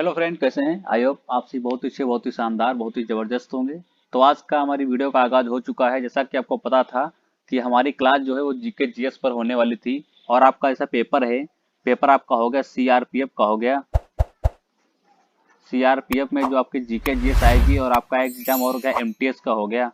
Hello friend, कैसे हैं? I hope आप सभी बहुत ही अच्छे, बहुत ही शानदार, बहुत ही जबरदस्त होंगे। तो आज का हमारी वीडियो का आगाज हो चुका है। जैसा कि आपको पता था कि हमारी क्लास जो है वो जीके जीएस पर होने वाली थी, और आपका ऐसा पेपर है। पेपर आपका हो गया सीआरपीएफ का हो गया। सीआरपीएफ में जो आपकी जीके जीएस आएगी, और आपका एग्जाम और हो गया एमटीएस का हो गया।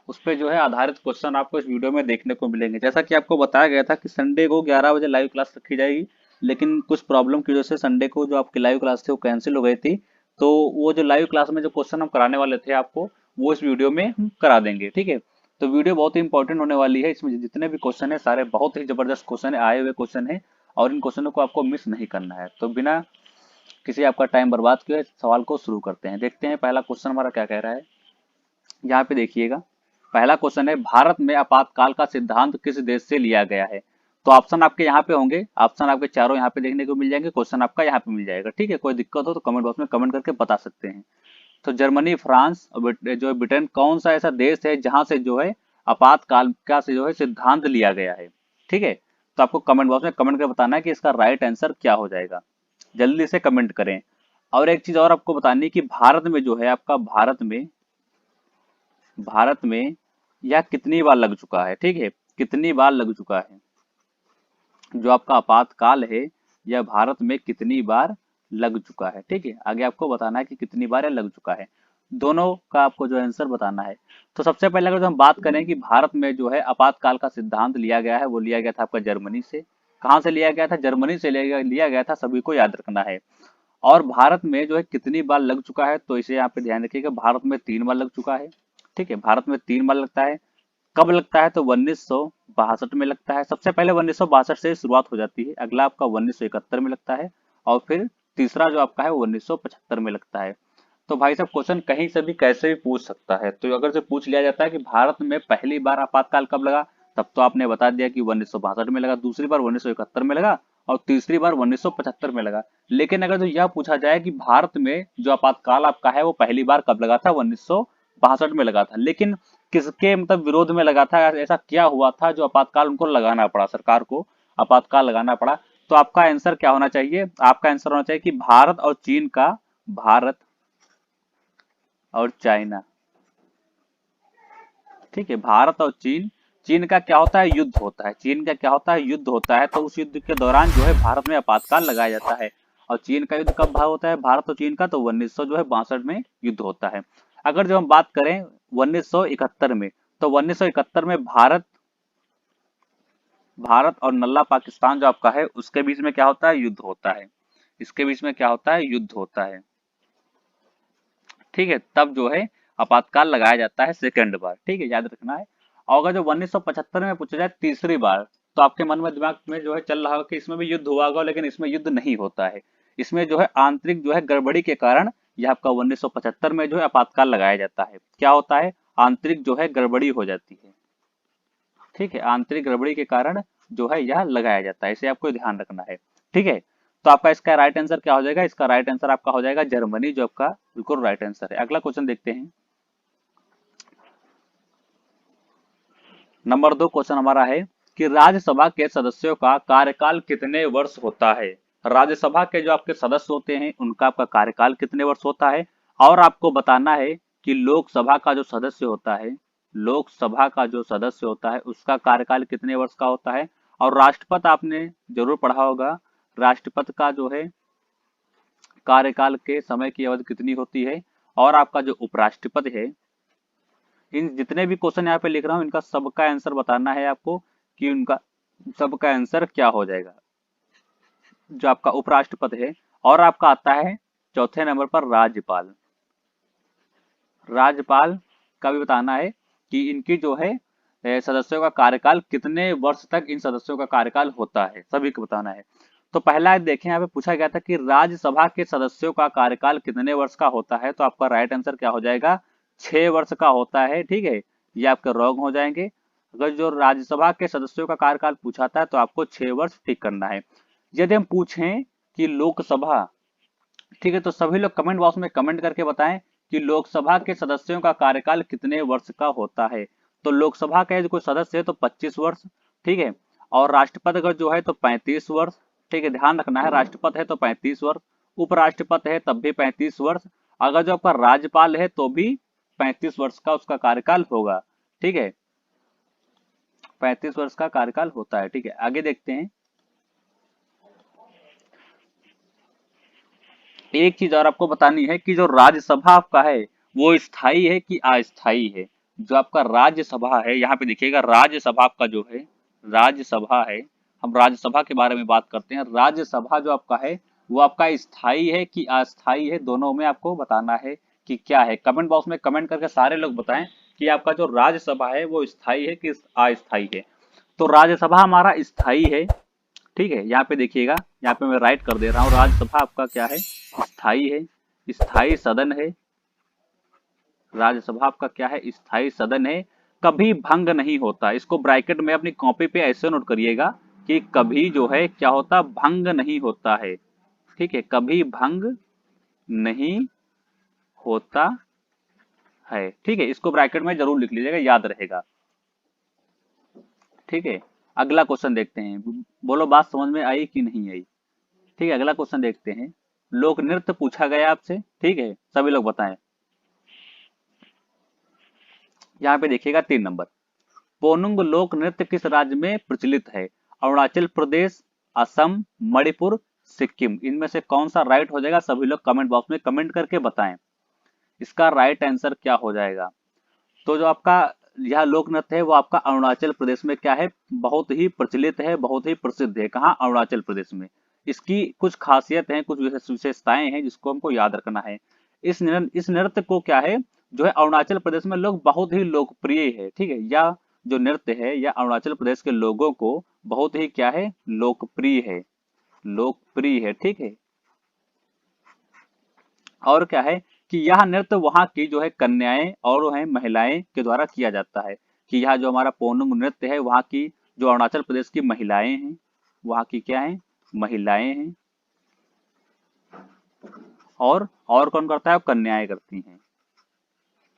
उस पर जो है आधारित क्वेश्चन आपको इस वीडियो में देखने को मिलेंगे। जैसा कि आपको बताया गया था कि संडे को 11 बजे लाइव क्लास रखी जाएगी, लेकिन कुछ प्रॉब्लम की वजह से संडे को जो आपकी लाइव क्लास थी वो कैंसिल हो गई थी। तो वो जो लाइव क्लास में जो क्वेश्चन हम कराने वाले थे आपको, वो इस वीडियो में हम करा देंगे, ठीक है। तो वीडियो बहुत ही इंपॉर्टेंट होने वाली है। इसमें जितने भी क्वेश्चन है सारे बहुत ही जबरदस्त क्वेश्चन है, आए हुए क्वेश्चन है, और इन क्वेश्चनों को आपको मिस नहीं करना है। तो बिना किसी आपका टाइम बर्बाद किए सवाल को शुरू करते हैं। देखते हैं पहला क्वेश्चन हमारा क्या कह रहा है। यहाँ पे देखिएगा, पहला क्वेश्चन है, भारत में आपातकाल का सिद्धांत किस देश से लिया गया है? तो ऑप्शन आपके यहाँ पे होंगे, ऑप्शन आपके चारों यहाँ पे देखने को मिल जाएंगे, क्वेश्चन आपका यहाँ पे मिल जाएगा, ठीक है। कोई दिक्कत हो तो कमेंट बॉक्स में कमेंट करके बता सकते हैं। तो जर्मनी, फ्रांस और जो है ब्रिटेन, कौन सा ऐसा देश है जहां से जो है आपातकाल का से जो है सिद्धांत लिया गया है, ठीक है। तो आपको कमेंट बॉक्स में कमेंट करके बताना है कि इसका राइट आंसर क्या हो जाएगा। जल्दी से कमेंट करें। और एक चीज और आपको बतानी है कि भारत में जो है आपका भारत में यह कितनी बार लग चुका है, ठीक है। कितनी बार लग चुका है जो आपका आपातकाल है, यह भारत में कितनी बार लग चुका है, ठीक है। आगे आपको बताना है कि कितनी बार यह लग चुका है। दोनों का आपको जो आंसर बताना है। तो सबसे पहले अगर हम बात करें कि भारत में जो है आपातकाल का सिद्धांत लिया गया है, वो लिया गया था आपका जर्मनी से। कहाँ से लिया गया था? जर्मनी से लिया गया था, सभी को याद रखना है। और भारत में जो है कितनी बार लग चुका है, तो इसे यहाँ पे ध्यान रखिएगा, भारत में 3 बार लग चुका है, ठीक है। भारत में 3 बार लगता है। कब लगता है? तो 1962 में लगता है। सबसे पहले 1962 से शुरुआत हो जाती है, अगला आपका 1971 में लगता है, और फिर तीसरा जो आपका है वो 1975 में लगता है। तो भाई साहब, क्वेश्चन कहीं से भी कैसे भी पूछ सकता है। तो अगर से पूछ लिया जाता है कि भारत में पहली बार आपातकाल कब लगा, तब तो आपने बता दिया कि 1962 में लगा, दूसरी बार 1971 में लगा, और तीसरी बार 1975 में लगा। लेकिन अगर तो यह पूछा जाए कि भारत में जो आपातकाल आपका है वो पहली बार कब लगा था, 1962 में लगा था, लेकिन किसके मतलब विरोध में लगा था, ऐसा क्या हुआ था जो आपातकाल उनको लगाना पड़ा, सरकार को आपातकाल लगाना पड़ा? तो आपका आंसर क्या होना चाहिए? आपका आंसर होना चाहिए कि भारत और चाइना, ठीक है। भारत और चीन। चीन का क्या होता है? युद्ध होता है। चीन का क्या होता है? युद्ध होता है। तो उस युद्ध के दौरान जो है भारत में आपातकाल लगाया जाता है। और चीन का युद्ध कब भाव होता है भारत और चीन का? तो 1962 में युद्ध होता है। अगर जो हम बात करें 1971 में, तो 1971 में भारत और नल्ला पाकिस्तान जो आपका है उसके बीच में क्या होता है? युद्ध होता है। इसके बीच में क्या होता है? युद्ध होता है, ठीक है। तब जो है आपातकाल लगाया जाता है सेकंड बार, ठीक है, याद रखना है। और अगर जो 1975 में पूछा जाए तीसरी बार, तो आपके मन में दिमाग में जो है चल रहा होगा कि इसमें भी युद्ध हुआ होगा, लेकिन इसमें युद्ध नहीं होता है। इसमें जो है आंतरिक जो है गड़बड़ी के कारण यह आपका 1975 में जो है आपातकाल लगाया जाता है। क्या होता है? आंतरिक जो है गड़बड़ी हो जाती है, ठीक है। आंतरिक गड़बड़ी के कारण जो है यह लगाया जाता है, इसे आपको ध्यान रखना है, ठीक है। तो आपका इसका राइट आंसर क्या हो जाएगा? इसका राइट आंसर आपका हो जाएगा जर्मनी, जो आपका बिल्कुल राइट आंसर है। अगला क्वेश्चन देखते हैं। नंबर 2 क्वेश्चन हमारा है कि राज्यसभा के सदस्यों का कार्यकाल कितने वर्ष होता है? राज्यसभा के जो आपके सदस्य होते हैं उनका आपका कार्यकाल कितने वर्ष होता है? और आपको बताना है कि लोकसभा का जो सदस्य होता है, लोकसभा का जो सदस्य होता है उसका कार्यकाल कितने वर्ष का होता है? और राष्ट्रपति आपने जरूर पढ़ा होगा, राष्ट्रपति का जो है कार्यकाल के समय की अवधि कितनी होती है? और आपका जो उपराष्ट्रपति है, इन जितने भी क्वेश्चन यहाँ पे लिख रहा हूँ इनका सबका आंसर बताना है आपको कि उनका सबका आंसर क्या हो जाएगा। जो आपका उपराष्ट्रपति है, और आपका आता है चौथे नंबर पर राज्यपाल। राज्यपाल का भी बताना है कि इनकी जो है सदस्यों का कार्यकाल कितने वर्ष तक इन सदस्यों का कार्यकाल होता है, सभी को बताना है। तो पहला देखें, यहाँ पे पूछा गया था कि राज्यसभा के सदस्यों का कार्यकाल कितने वर्ष का होता है, तो आपका राइट आंसर क्या हो जाएगा? 6 वर्ष का होता है, ठीक है। ये आपके रॉन्ग हो जाएंगे। अगर जो राज्यसभा के सदस्यों का कार्यकाल पूछा था तो आपको 6 वर्ष ठीक करना है। यदि हम पूछें कि लोकसभा, ठीक है, तो सभी लोग कमेंट बॉक्स में कमेंट करके बताएं कि लोकसभा के सदस्यों का कार्यकाल कितने वर्ष का होता है। तो लोकसभा का यदि कोई सदस्य है तो 25 वर्ष, ठीक है। और राष्ट्रपति अगर जो है तो 35 वर्ष, ठीक है, ध्यान रखना है, राष्ट्रपति है तो 35 वर्ष, उपराष्ट्रपति है तब भी 35 वर्ष, अगर जो आपका राज्यपाल है तो भी 35 वर्ष का उसका कार्यकाल होगा। ठीक है, 35 वर्ष का कार्यकाल होता है। ठीक है, आगे देखते हैं। एक चीज और आपको बतानी है कि जो राज्यसभा आपका है वो स्थायी है कि अस्थायी है। जो आपका राज्यसभा है, यहाँ पे देखिएगा राज्यसभा आपका जो है, राज्यसभा है, हम राज्यसभा के बारे में बात करते हैं। राज्यसभा जो आपका है वो आपका स्थायी है कि अस्थायी है, दोनों में आपको बताना है कि क्या है। कमेंट बॉक्स में कमेंट करके सारे लोग बताएं कि आपका जो राज्यसभा है वो स्थायी है कि अस्थायी है। तो राज्यसभा हमारा स्थायी है। ठीक है, यहाँ पे देखिएगा, यहाँ पे मैं राइट कर दे रहा हूँ, राज्यसभा आपका क्या है, स्थायी है, स्थायी सदन है। राज्यसभा आपका क्या है, स्थायी सदन है, कभी भंग नहीं होता। इसको ब्रैकेट में अपनी कॉपी पे ऐसे नोट करिएगा कि कभी जो है क्या होता, भंग नहीं होता है। ठीक है, कभी भंग नहीं होता है। ठीक है, इसको ब्रैकेट में जरूर लिख लीजिएगा, याद रहेगा। ठीक है, अगला क्वेश्चन देखते हैं, बोलो बात समझ में आई कि नहीं आई। ठीक है, अगला क्वेश्चन देखते हैं। लोक नृत्य पूछा गया आपसे। ठीक है, सभी लोग बताएं। यहाँ पे देखिएगा 3 नंबर, पोनुंग लोक नृत्य किस राज्य में प्रचलित है? अरुणाचल प्रदेश, असम, मणिपुर, सिक्किम। इनमें से कौन सा राइट हो जाएगा? सभी लोग कमेंट बॉक्स में कमेंट करके बताएं इसका राइट आंसर क्या हो जाएगा। तो जो आपका यह लोक नृत्य है वो आपका अरुणाचल प्रदेश में क्या है, बहुत ही प्रचलित है, बहुत ही प्रसिद्ध है। कहाँ? अरुणाचल प्रदेश में। इसकी कुछ खासियत है, कुछ विशेषताएं हैं जिसको हमको याद रखना है। इस नृत्य को क्या है, जो है अरुणाचल प्रदेश में लोग बहुत ही लोकप्रिय है। ठीक है, या जो नृत्य है या अरुणाचल प्रदेश के लोगों को बहुत ही क्या है, लोकप्रिय है, लोकप्रिय है। ठीक है, और क्या है कि यह नृत्य वहाँ की जो है कन्याएं और है महिलाएं के द्वारा किया जाता है। कि यह जो हमारा पोनुंग नृत्य है वहाँ की जो अरुणाचल प्रदेश की महिलाएं हैं, वहाँ की क्या है, महिलाएं हैं, और कौन करता है, कन्याएं करती हैं।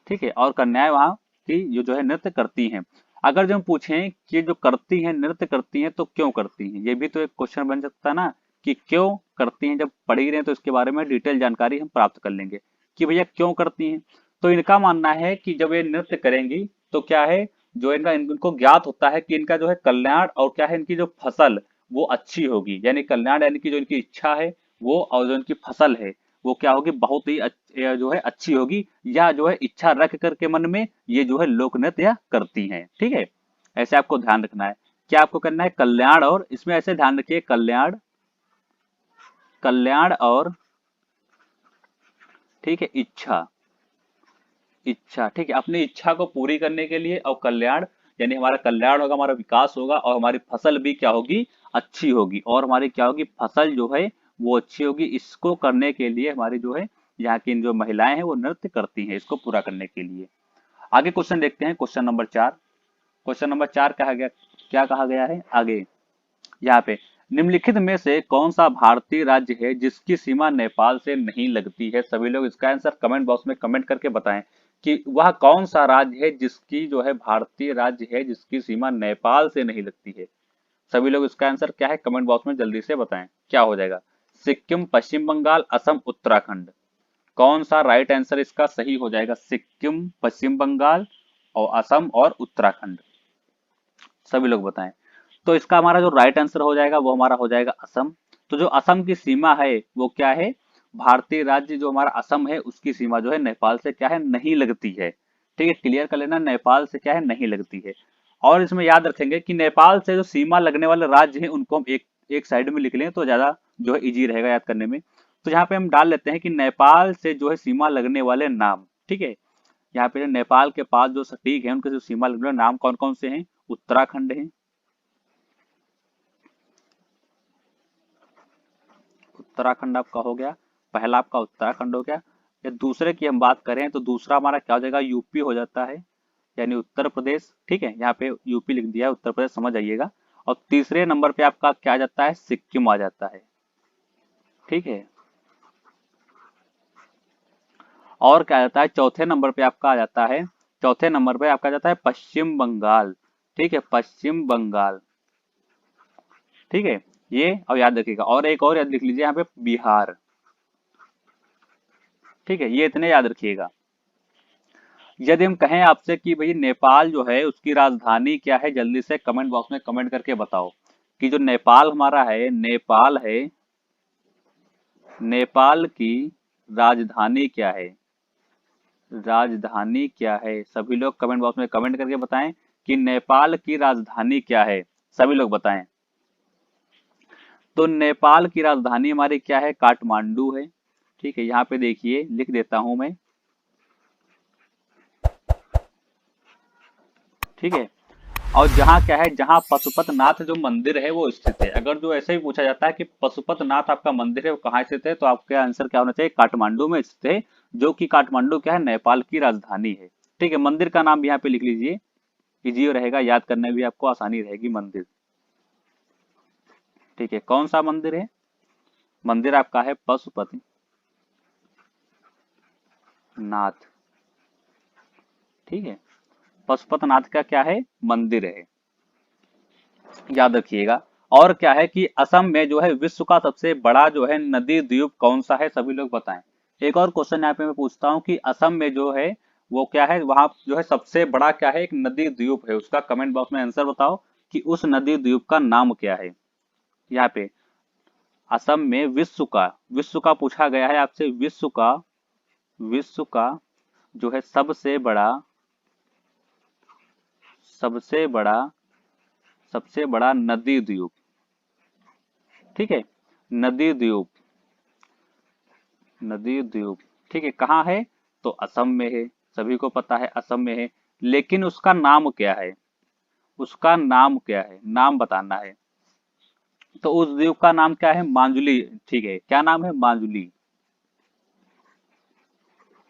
ठीक है, और कन्याएं वहाँ की जो है नृत्य करती हैं। अगर जो हम पूछें कि जो करती हैं, नृत्य करती हैं, तो क्यों करती हैं, ये भी तो एक क्वेश्चन बन सकता है ना कि क्यों करती हैं। जब पढ़ ही रहे हैं तो इसके बारे में डिटेल जानकारी हम प्राप्त कर लेंगे कि भैया क्यों करती हैं। तो इनका मानना है कि जब ये नृत्य करेंगी तो क्या है, जो इनको ज्ञात होता है कि इनका जो है कल्याण और क्या है, इनकी जो फसल वो अच्छी होगी। यानी कल्याण यानी कि जो इनकी इच्छा है वो, और जो इनकी फसल है वो क्या होगी, बहुत ही जो है अच्छी होगी, या जो है इच्छा रख करके मन में ये जो है लोक नृत्य करती हैं। ठीक है, ऐसे आपको ध्यान रखना है। क्या आपको करना है, कल्याण, और इसमें ऐसे ध्यान रखिए कल्याण, कल्याण और ठीक है इच्छा, इच्छा। ठीक है, अपनी इच्छा को पूरी करने के लिए, और कल्याण यानी हमारा कल्याण होगा, हमारा विकास होगा, और हमारी फसल भी क्या होगी, अच्छी होगी, और हमारी क्या होगी, फसल जो है वो अच्छी होगी। इसको करने के लिए हमारी जो है यहाँ की जो महिलाएं हैं वो नृत्य करती हैं, इसको पूरा करने के लिए। आगे क्वेश्चन देखते हैं, क्वेश्चन नंबर 4। क्वेश्चन नंबर 4 कहा गया, क्या कहा गया है आगे, यहाँ पे निम्नलिखित में से कौन सा भारतीय राज्य है जिसकी सीमा नेपाल से नहीं लगती है? सभी लोग इसका आंसर कमेंट बॉक्स में कमेंट करके बताएं कि वह कौन सा राज्य है जिसकी जो है भारतीय राज्य है जिसकी सीमा नेपाल से नहीं लगती है। सभी लोग इसका आंसर क्या है, कमेंट बॉक्स में जल्दी से बताएं क्या हो जाएगा। सिक्किम, पश्चिम बंगाल, असम, उत्तराखंड। कौन सा राइट आंसर इसका सही हो जाएगा? सिक्किम, पश्चिम बंगाल और असम और उत्तराखंड। सभी लोग बताएं। तो इसका हमारा जो राइट आंसर हो जाएगा वो हमारा हो जाएगा असम। तो जो असम की सीमा है वो क्या है, भारतीय राज्य जो हमारा असम है उसकी सीमा जो है नेपाल से क्या है, नहीं लगती है। ठीक है, क्लियर कर लेना, नेपाल से क्या है, नहीं लगती है। और इसमें याद रखेंगे कि नेपाल से जो सीमा लगने वाले राज्य हैं उनको हम एक एक साइड में लिख लें तो ज्यादा जो है इजी रहेगा याद करने में। तो यहाँ पे हम डाल लेते हैं कि नेपाल से जो है सीमा लगने वाले नाम। ठीक है, यहाँ पे नेपाल के पास जो सटीक है उनके जो सीमा लगने वाले नाम कौन कौन से हैं, उत्तराखंड है, उत्तराखंड आपका हो गया, पहला आपका उत्तराखंड हो गया। या दूसरे की हम बात करें तो दूसरा हमारा क्या हो जाएगा, यूपी हो जाता है, यानी उत्तर प्रदेश। ठीक है, यहाँ पे यूपी लिख दिया है, उत्तर प्रदेश समझ आइएगा। और तीसरे नंबर पे आपका क्या आ जाता है, सिक्किम आ जाता है। ठीक है, और क्या आ जाता है, चौथे नंबर पे आपका आ जाता है, चौथे नंबर पे आपका आ जाता है पश्चिम बंगाल। ठीक है, पश्चिम बंगाल। ठीक है, ये और याद रखिएगा, और एक और याद लिख लीजिए यहाँ पे, बिहार। ठीक है, ये इतने याद रखिएगा। यदि हम कहें आपसे कि भाई नेपाल जो है उसकी राजधानी क्या है, जल्दी से कमेंट बॉक्स में कमेंट करके बताओ कि जो नेपाल हमारा है, नेपाल है, नेपाल की राजधानी क्या है, राजधानी क्या है। सभी लोग कमेंट बॉक्स में कमेंट करके बताएं कि नेपाल की राजधानी क्या है, सभी लोग बताएं। तो नेपाल की राजधानी हमारी क्या है, काठमांडू है। ठीक है, यहाँ पे देखिए लिख देता हूं मैं। ठीक है, और जहाँ क्या है, जहाँ पशुपतनाथ जो मंदिर है वो स्थित है। अगर जो ऐसे ही पूछा जाता है कि पशुपतनाथ आपका मंदिर है वो कहाँ स्थित है, तो आपका आंसर क्या होना चाहिए, काठमांडू में स्थित है, जो कि काठमांडू क्या है, नेपाल की राजधानी है। ठीक है, मंदिर का नाम यहाँ पे लिख लीजिए, इजी रहेगा, याद करने में भी आपको आसानी रहेगी। मंदिर, ठीक है, कौन सा मंदिर है, मंदिर आपका है पशुपति नाथ। ठीक है, पशुपतनाथ का क्या है, मंदिर है, याद रखिएगा। और क्या है कि असम में जो है विश्व का सबसे बड़ा जो है नदी द्वीप कौन सा है, सभी लोग बताएं। एक और क्वेश्चन यहाँ पे मैं पूछता हूँ कि असम में जो है वो क्या है, वहां जो है सबसे बड़ा क्या है, एक नदी द्वीप है, उसका कमेंट बॉक्स में आंसर बताओ कि उस नदी द्वीप का नाम क्या है। यहाँ पे असम में विश्व का पूछा गया है आपसे, विश्व का जो है सबसे बड़ा सबसे बड़ा नदी द्वीप। ठीक है, नदी द्वीप, नदी द्वीप, ठीक है, कहाँ है, तो असम में है, सभी को पता है असम में है। लेकिन उसका नाम क्या है, उसका नाम क्या है, नाम बताना है। तो उस द्वीप का नाम क्या है, मांजुली। ठीक है, क्या नाम है, मांजुली।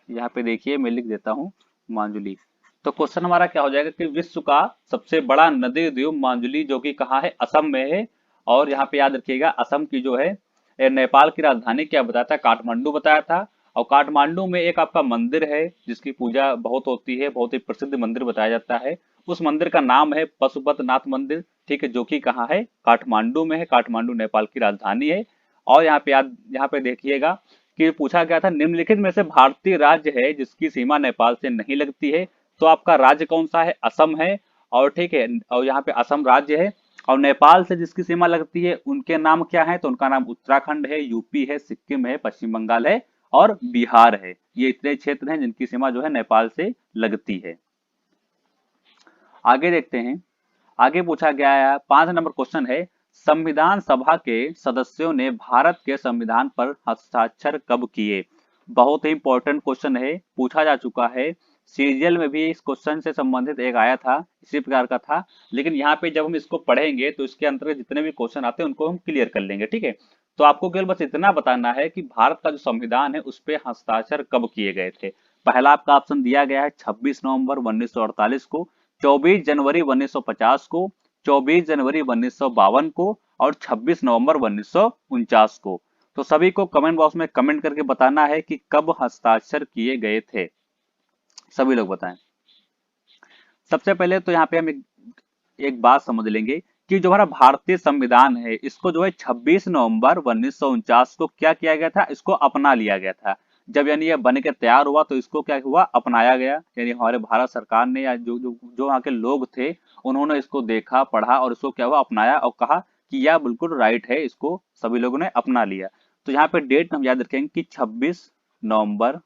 यहाँ पे देखिए मैं लिख देता हूँ, मांजुली। तो क्वेश्चन हमारा क्या हो जाएगा कि विश्व का सबसे बड़ा नदी द्वीप मांजुली, जो कि कहाँ है, असम में है। और यहाँ पे याद रखिएगा असम की जो है नेपाल की राजधानी क्या बताया था, काठमांडू बताया था। और काठमांडू में एक आपका मंदिर है जिसकी पूजा बहुत होती है, बहुत ही प्रसिद्ध मंदिर बताया जाता है। उस मंदिर का नाम है पशुपतनाथ मंदिर। ठीक है, जो कि कहाँ है, काठमांडू में है, काठमांडू नेपाल की राजधानी है। और यहाँ पे देखिएगा कि पूछा गया था निम्नलिखित में से भारतीय राज्य है जिसकी सीमा नेपाल से नहीं लगती है। तो आपका राज्य कौन सा है, असम है। और ठीक है, और यहाँ पे असम राज्य है। और नेपाल से जिसकी सीमा लगती है उनके नाम क्या है, तो उनका नाम उत्तराखंड है, यूपी है, सिक्किम है, पश्चिम बंगाल है और बिहार है। ये इतने क्षेत्र हैं जिनकी सीमा जो है नेपाल से लगती है। आगे देखते हैं, आगे पूछा गया है 5 नंबर क्वेश्चन है, संविधान सभा के सदस्यों ने भारत के संविधान पर हस्ताक्षर कब किए। बहुत ही इंपॉर्टेंट क्वेश्चन है, पूछा जा चुका है, सीरियल में भी इस क्वेश्चन से संबंधित एक आया था, इसी प्रकार का था। लेकिन यहाँ पे जब हम इसको पढ़ेंगे तो इसके अंतर्गत जितने भी क्वेश्चन आते हैं उनको हम क्लियर कर लेंगे। ठीक है, तो आपको केवल बस इतना बताना है कि भारत का जो संविधान है उस पर हस्ताक्षर कब किए गए थे। पहला आपका ऑप्शन दिया गया है 26 नवंबर 1948 को, 24 जनवरी 1950 को, 24 जनवरी 1952 को और 26 नवंबर 1949 को। तो सभी को कमेंट बॉक्स में कमेंट करके बताना है कि कब हस्ताक्षर किए गए थे, सभी लोग बताएं। सबसे पहले तो यहाँ पे हम एक बात समझ लेंगे कि जो हमारा भारतीय संविधान है इसको जो है 26 नवंबर 1949 को क्या किया गया था, इसको अपना लिया गया था। जब यानी ये बन के तैयार हुआ तो इसको क्या हुआ, अपनाया गया। यानी हमारे भारत सरकार ने या जो वहाँ के लोग थे उन्होंने इसको देखा, पढ़ा और इसको क्या हुआ, अपनाया और कहा कि यह बिल्कुल राइट है, इसको सभी लोगों ने अपना लिया। तो यहाँ पे डेट हम याद रखेंगे कि 26 नवंबर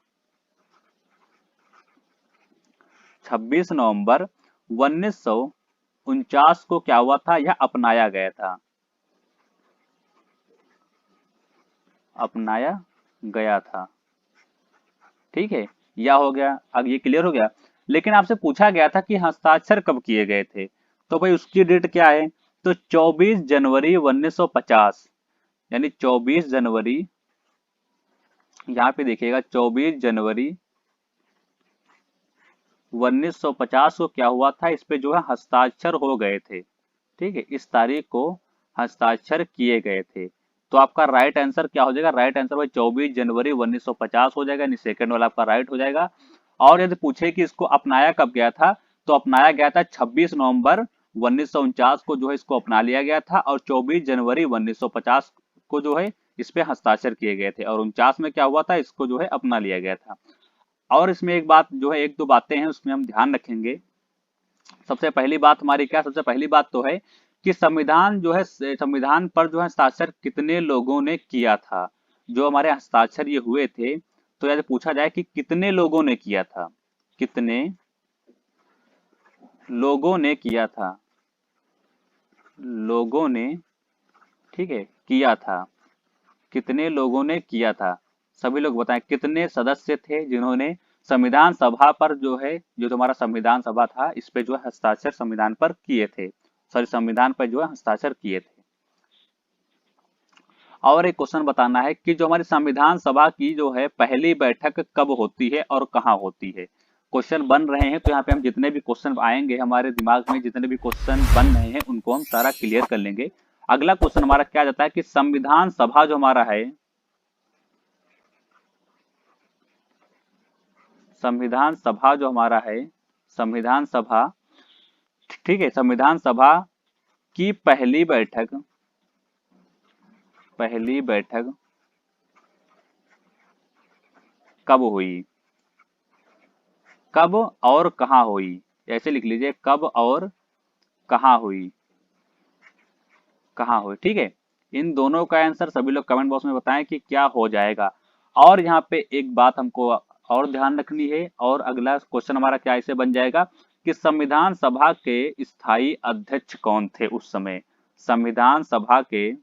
1949 को क्या हुआ था, यह अपनाया गया था, अपनाया गया था। ठीक है, यह हो गया, अब ये क्लियर हो गया। लेकिन आपसे पूछा गया था कि हस्ताक्षर कब किए गए थे, तो भाई उसकी डेट क्या है, तो 24 जनवरी 1950, यानी 24 जनवरी, यहाँ पे देखिएगा 24 जनवरी 1950 को क्या हुआ था, इस पे जो है हस्ताक्षर हो गए थे। ठीक है, इस तारीख को हस्ताक्षर किए गए थे। तो आपका राइट आंसर क्या हो जाएगा, राइट आंसर भाई 24 जनवरी 1950 हो जाएगा, यानी सेकंड वाला आपका राइट हो जाएगा। और यदि पूछे कि इसको अपनाया कब गया था, तो अपनाया गया था 26 नवंबर 1949 को जो है इसको अपना लिया गया था। और 24 जनवरी 1950 को जो है इस पे हस्ताक्षर किए गए थे, और 49 में क्या हुआ था, इसको जो है अपना लिया गया था। और इसमें एक बात जो है, एक दो बातें हैं उसमें हम ध्यान रखेंगे। सबसे पहली बात हमारी क्या, सबसे पहली बात तो है कि संविधान जो है, संविधान पर जो है हस्ताक्षर कितने लोगों ने किया था। जो हमारे हस्ताक्षर ये हुए थे, तो यदि पूछा जाए कि कितने लोगों ने किया था, कितने लोगों ने किया था, लोगों ने, ठीक है, किया था, कितने लोगों ने किया था, सभी लोग बताएं कितने सदस्य थे जिन्होंने संविधान सभा पर जो है, जो हमारा संविधान सभा था, इस पे जो है हस्ताक्षर संविधान पर किए थे, सॉरी संविधान पर जो है हस्ताक्षर किए थे। और एक क्वेश्चन बताना है कि जो हमारी संविधान सभा की जो है पहली बैठक कब होती है और कहाँ होती है। क्वेश्चन बन रहे हैं, तो यहाँ पे हम जितने भी क्वेश्चन आएंगे हमारे दिमाग में, जितने भी क्वेश्चन बन रहे हैं उनको हम सारा क्लियर कर लेंगे। अगला क्वेश्चन हमारा क्या जाता है कि संविधान सभा जो हमारा है, संविधान सभा जो हमारा है, संविधान सभा, ठीक है, संविधान सभा की पहली बैठक, पहली बैठक कब हुई, कब और कहाँ हुई, ऐसे लिख लीजिए, कब और कहाँ हुई, कहाँ हुई, ठीक है। इन दोनों का आंसर सभी लोग कमेंट बॉक्स में बताएं कि क्या हो जाएगा। और यहाँ पे एक बात हमको और ध्यान रखनी है, और अगला क्वेश्चन हमारा क्या ऐसे बन जाएगा कि संविधान सभा के स्थायी अध्यक्ष कौन थे उस समय। संविधान सभा के,